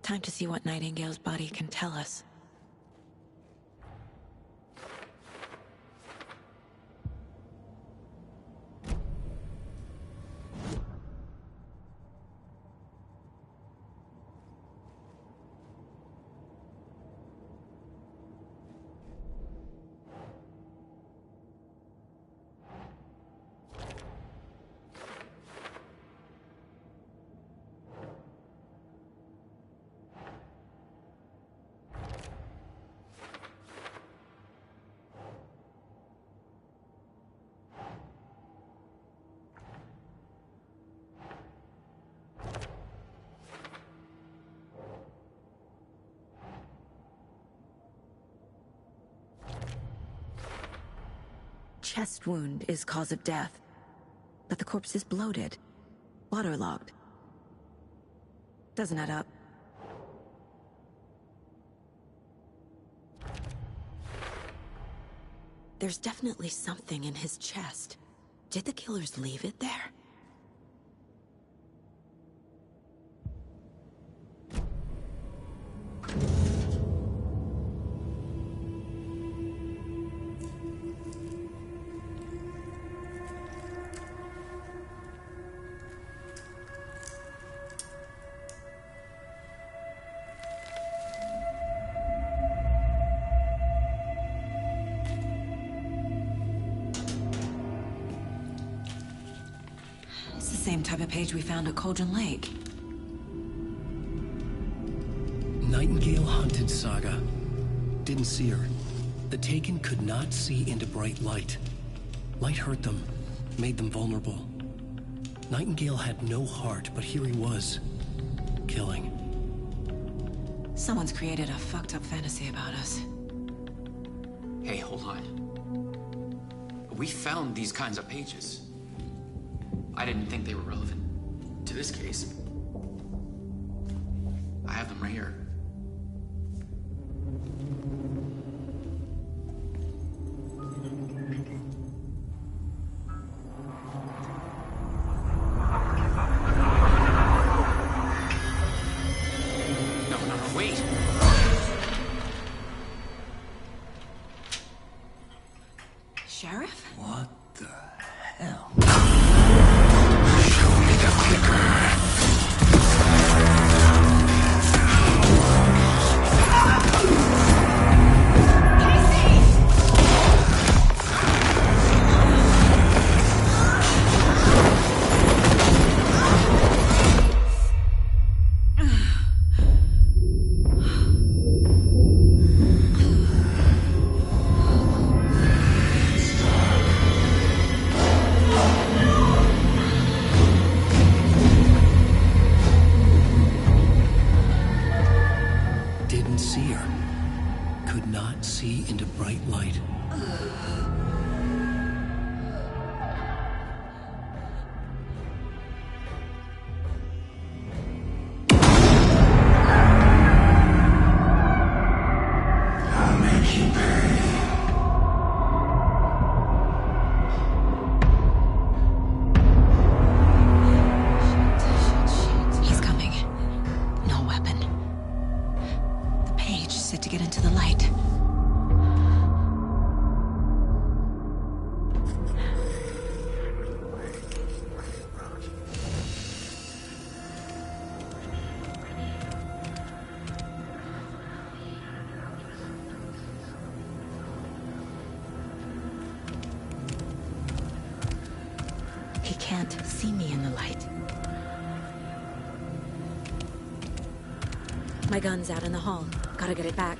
Time to see what Nightingale's body can tell us. Chest wound is cause of death, but the corpse is bloated, waterlogged. Doesn't add up. There's definitely something in his chest. Did the killers leave it there? It's the same type of page we found at Cauldron Lake. Nightingale hunted Saga. Didn't see her. The Taken could not see into bright light. Light hurt them, made them vulnerable. Nightingale had no heart, but here he was, killing. Someone's created a fucked up fantasy about us. Hey, hold on. We found these kinds of pages. I didn't think they were relevant to this case. I have them right here. No, wait! Sheriff? What the hell? Show me the clicker. Didn't see her. Could not see into bright light. I'll make you pay. He's coming. No weapon. The page set to get into the light. He can't see me in the light. My gun's out in the hall. Gotta get it back.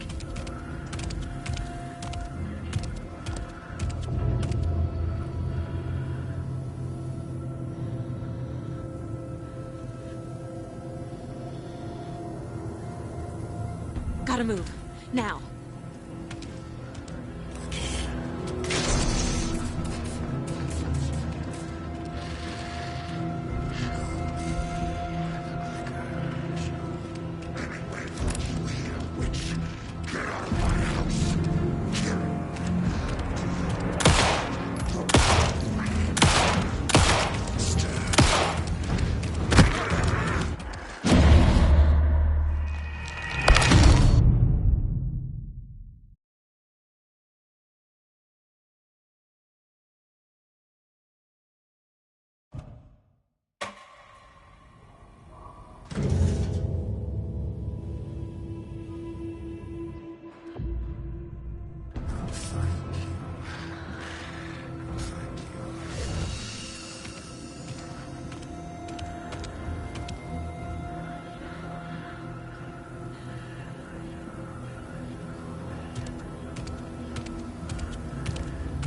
Gotta move. Now.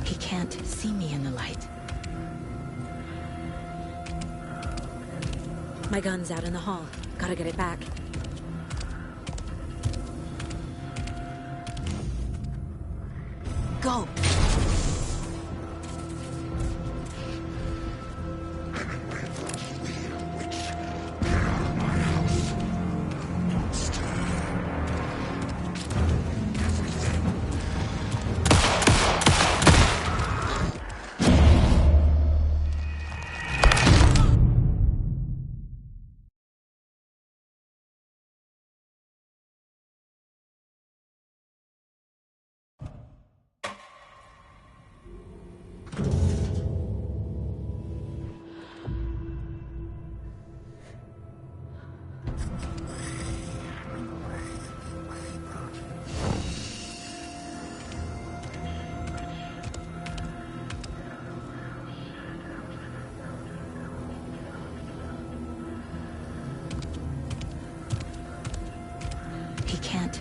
He can't see me in the light. My gun's out in the hall. Gotta get it back. Go!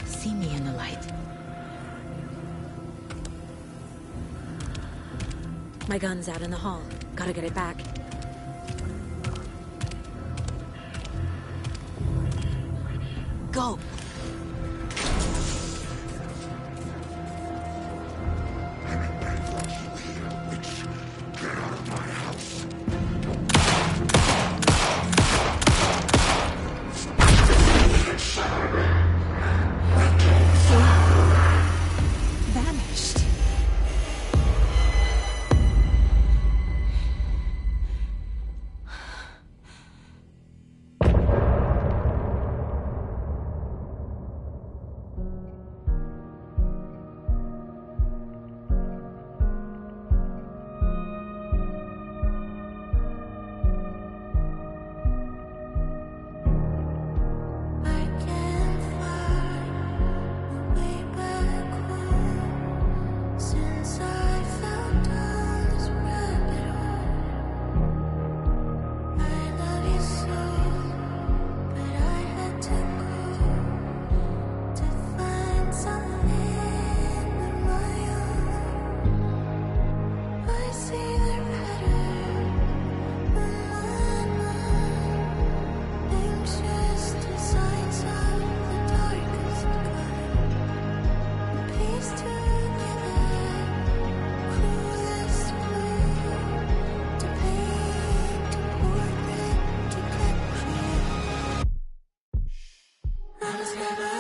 see me in the light. My gun's out in the hall. Gotta get it back. Go! Vanished. Since I fell down this rabbit hole, I love you so, but I had to go to find something of my own. I see the pattern in my mind, anxious designs of the darkest kind, pieced together. Clueless clue to paint a portrait to capture. I was never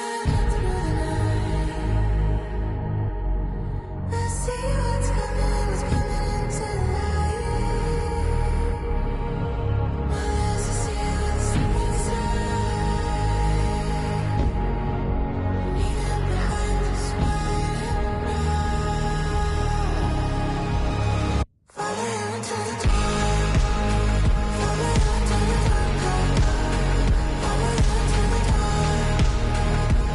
through the night. I see what's coming into the light. My eyes to see what's inside. Even behind the smile. Follow you into the dark. Follow you into the dark. Follow you into the dark.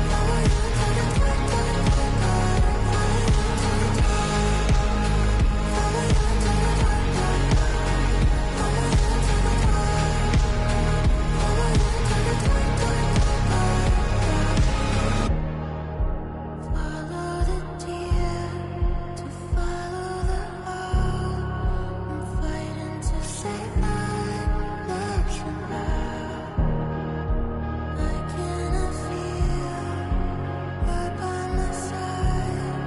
Follow you into the dark, dark, dark, dark. Follow you into the dark. Follow you into the dark, dark, dark. Follow you into the dark. Follow you into the dark, dark, dark, dark. Follow the deer to follow the owl. I'm fighting to save my love somehow. I cannot feel right by my side,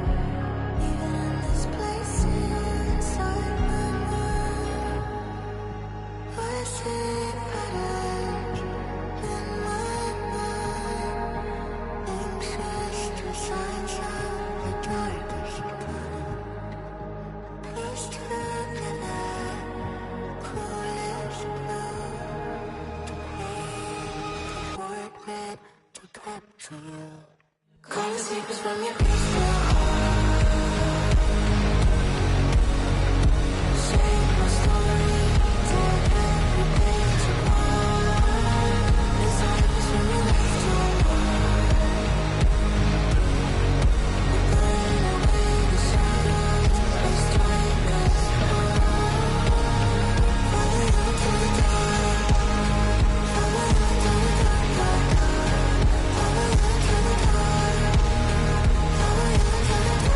even in this place inside my mind. I see patterns in my mind, anxious designs of the darkest kind, pieced together, clueless clue to paint a portrait to capture you. Call the secrets from your crystal heart. Shape my story, tear every page apart. Disciples from your left to right. We burn away the shadows, they strike us hard. Follow you into the dark. Follow you into the dark, dark, dark. Follow you into the dark. Follow you into the dark.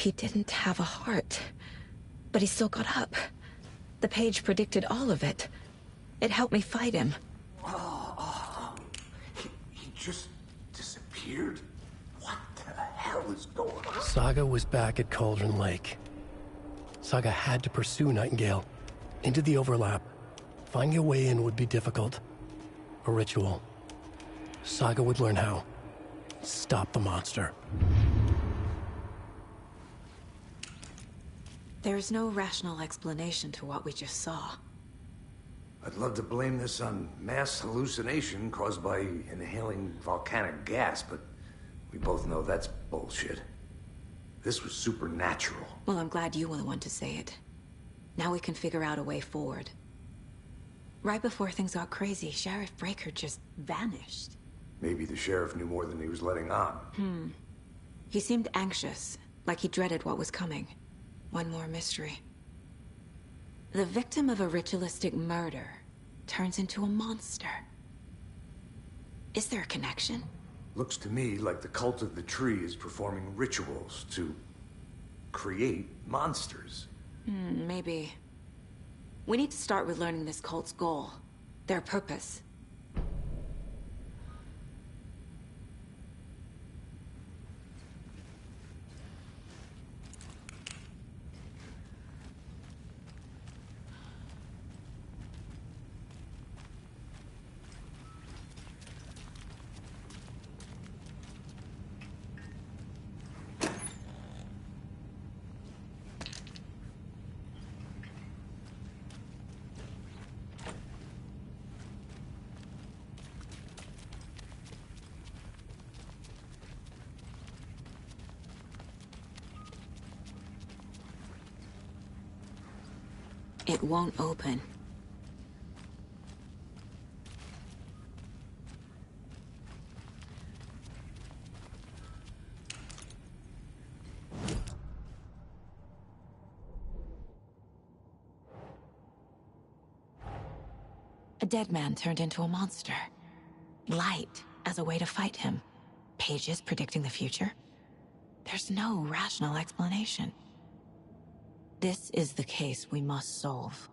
He didn't have a heart, but he still got up. The page predicted all of it. It helped me fight him. He just disappeared? What the hell is going on? Saga was back at Cauldron Lake. Saga had to pursue Nightingale. Into the overlap. Finding a way in would be difficult. A ritual. Saga would learn how. Stop the monster. There's no rational explanation to what we just saw. I'd love to blame this on mass hallucination caused by inhaling volcanic gas, but we both know that's bullshit. This was supernatural. Well, I'm glad you were the one to say it. Now we can figure out a way forward. Right before things got crazy, Sheriff Breaker just vanished. Maybe the sheriff knew more than he was letting on. He seemed anxious, like he dreaded what was coming. One more mystery. The victim of a ritualistic murder turns into a monster. Is there a connection? Looks to me like the cult of the tree is performing rituals to create monsters. Maybe. We need to start with learning this cult's goal. Their purpose. It won't open. A dead man turned into a monster. Light as a way to fight him. Pages predicting the future. There's no rational explanation. This is the case we must solve.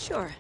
Sure.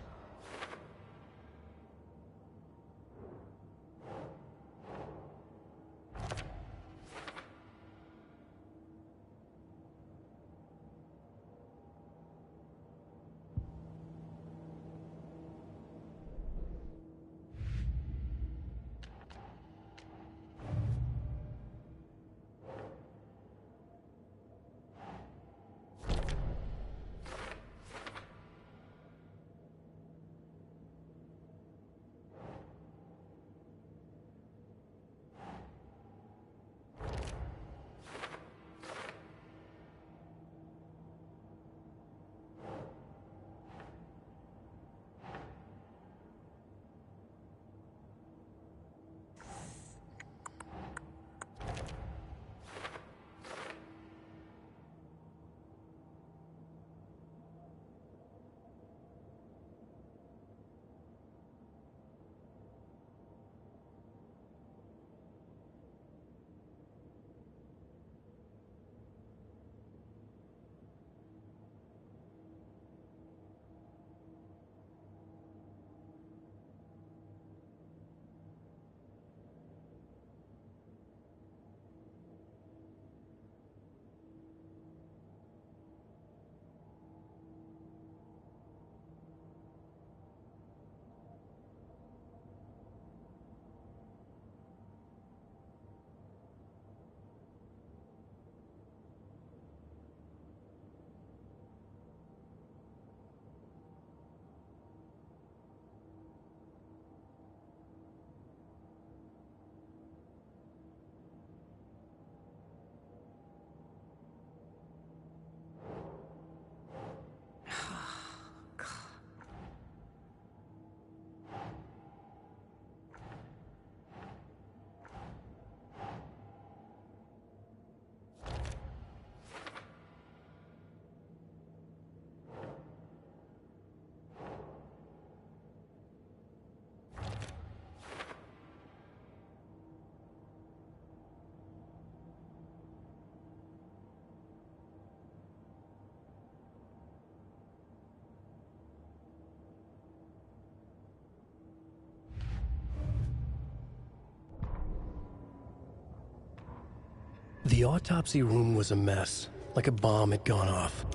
The autopsy room was a mess, like a bomb had gone off.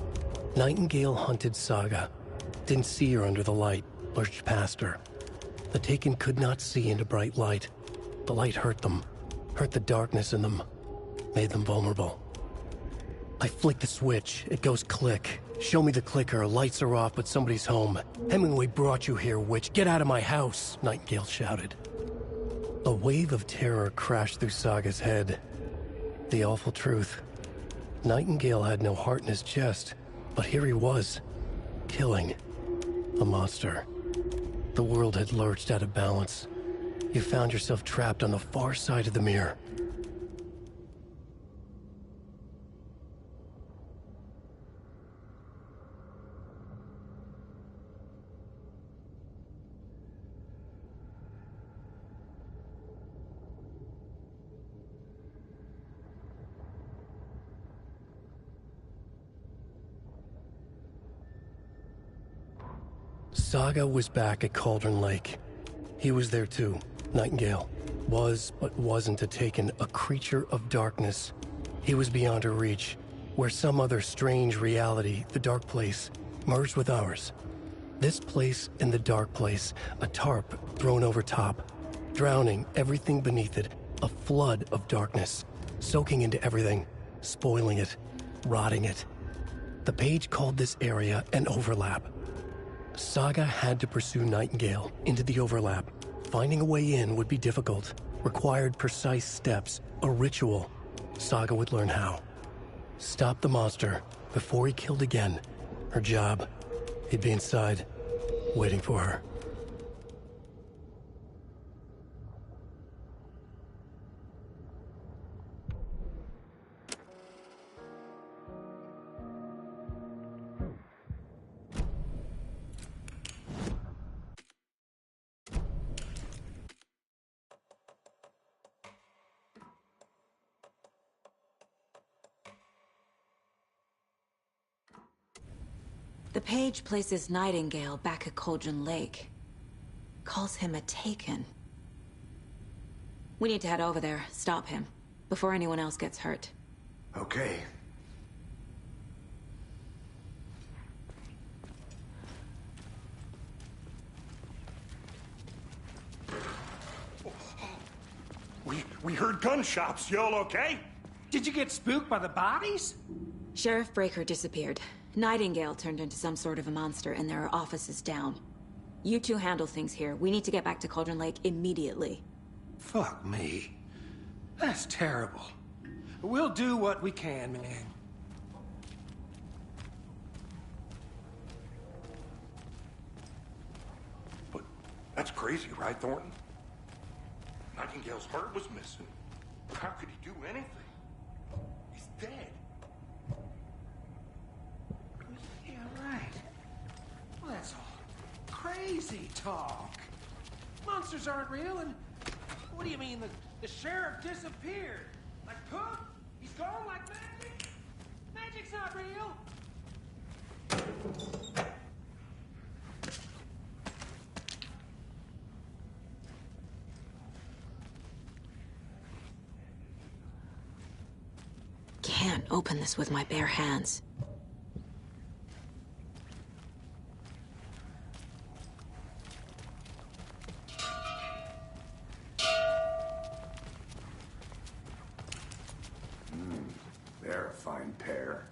Nightingale hunted Saga. Didn't see her under the light, lurched past her. The Taken could not see into bright light. The light hurt them, hurt the darkness in them, made them vulnerable. I flick the switch, it goes click. Show me the clicker, lights are off, but somebody's home. Hemingway brought you here, witch. Get out of my house, Nightingale shouted. A wave of terror crashed through Saga's head. The awful truth. Nightingale had no heart in his chest, but here he was, killing a monster. The world had lurched out of balance. You found yourself trapped on the far side of the mirror. Saga was back at Cauldron Lake. He was there too, Nightingale. Was, but wasn't a Taken, a creature of darkness. He was beyond her reach, where some other strange reality, the dark place, merged with ours. This place and the dark place, a tarp thrown over top, drowning everything beneath it, a flood of darkness, soaking into everything, spoiling it, rotting it. The page called this area an overlap. Saga had to pursue Nightingale into the overlap. Finding a way in would be difficult, required precise steps, a ritual. Saga would learn how. Stop the monster before he killed again. Her job. He'd be inside, waiting for her. The page places Nightingale back at Cauldron Lake. Calls him a Taken. We need to head over there, stop him, before anyone else gets hurt. Okay. We heard gunshots. Y'all okay? Did you get spooked by the bodies? Sheriff Breaker disappeared. Nightingale turned into some sort of a monster, and there are offices down. You two handle things here. We need to get back to Cauldron Lake immediately. Fuck me. That's terrible. We'll do what we can, man. But that's crazy, right, Thornton? Nightingale's heart was missing. How could he do anything? He's dead. Yeah, right. Well, that's all crazy talk. Monsters aren't real, and what do you mean the sheriff disappeared? Like poof? He's gone like magic? Magic's not real. Can't open this with my bare hands. They're a fine pair.